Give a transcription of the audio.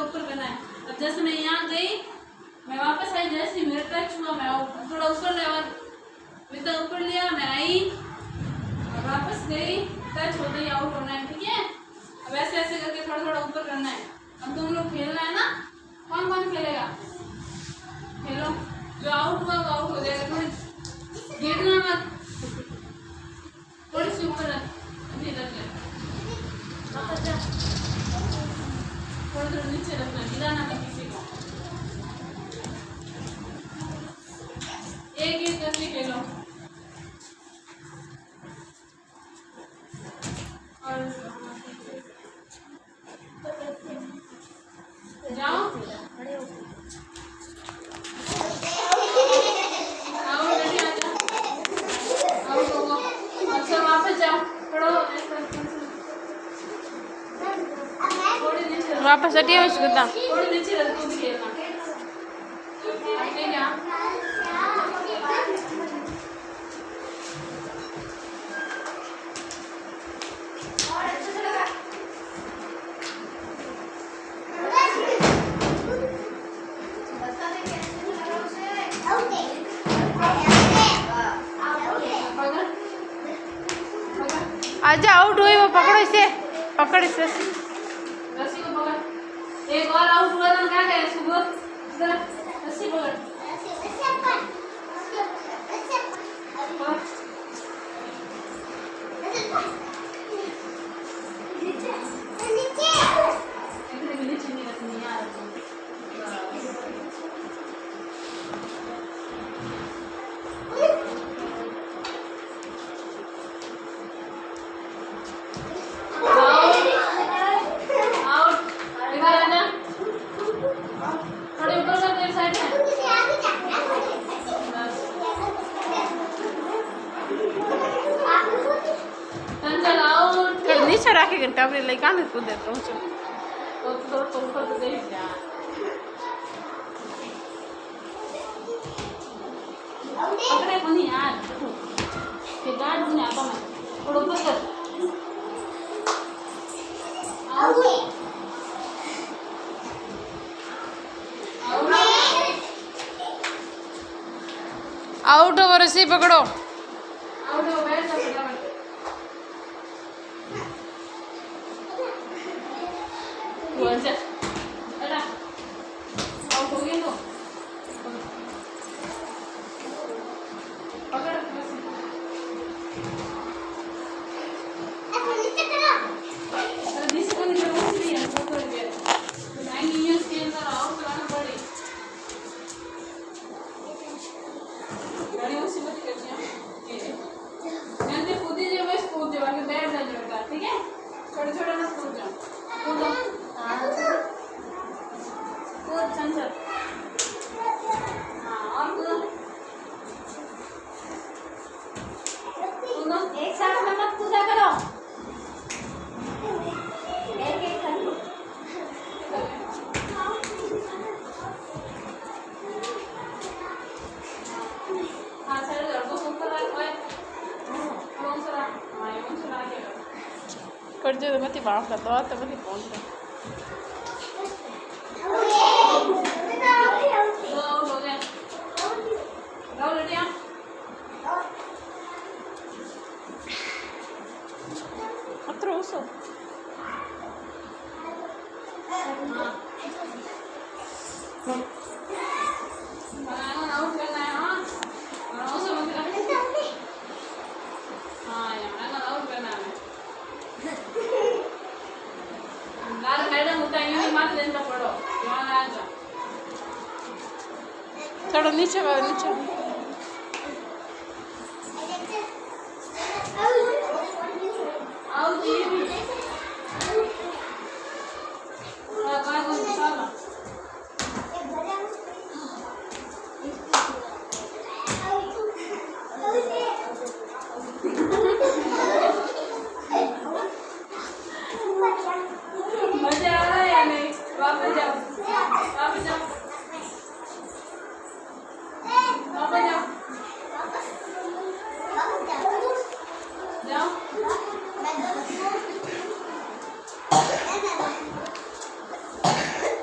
ऊपर करना है। अब जैसे मैं यहाँ गई, मैं वापस आई, जैसे मेरा टच हुआ मैं थोड़ा ऊपर लेवल इतना ऊपर लिया, मैं आई और वापस गई, टच होते ही आउट होना है। ठीक है, अब ऐसे ऐसे करके थोड़ा थोड़ा ऊपर करना है। अब तुम लोग खेलना है ना, कौन कौन खेलेगा? खेलो, जो आउट हुआ वो आउट हो जाएगा। थोड़ी गिरना मत, थोड़ी सी ऊपर रख, अभी रख ले, थोड़ा थोड़ा नीचे रखना, गिराना मत किसी को। एक एक करके खेलो और जाओ। वापस हटिया उसको थोड़ी नीचे रख, तू भी खेलना। आजा आउट हुई, वो पकड़ो इसे, पकड़ इसे, रस्सी को पकड़। एक और आउट हुआ ना, क्या करे सुबह, इधर रस्सी पकड़। नीचे राखे घंटा अपने लई कान को दे तो ऊपर तो दे क्या पकड़े को नहीं यार, के गार्ड नहीं आता मैं, थोड़ा ऊपर कर। आउट ओवर रस्सी पकड़ो, आउट हो, बैठ जा फटाफट। अच्छा बेटा आउट हो गई तो पकड़ ठीक है, छोटे छोटे मत कूद जाओ, कूदो कूद चंचल, हाँ और कूदो कूदो, एक साथ में मत कूदा करो, एक एक करो। हाँ सर लड़कों को ऊपर रख, ओए कौन सा रख, हाँ ये कौन सा रख के कर जो तो मत बाप का तो मत कौन सा Atroso. थोड़ा नीचे नीचे मजा आ रहा है या नहीं? वापस जाओ।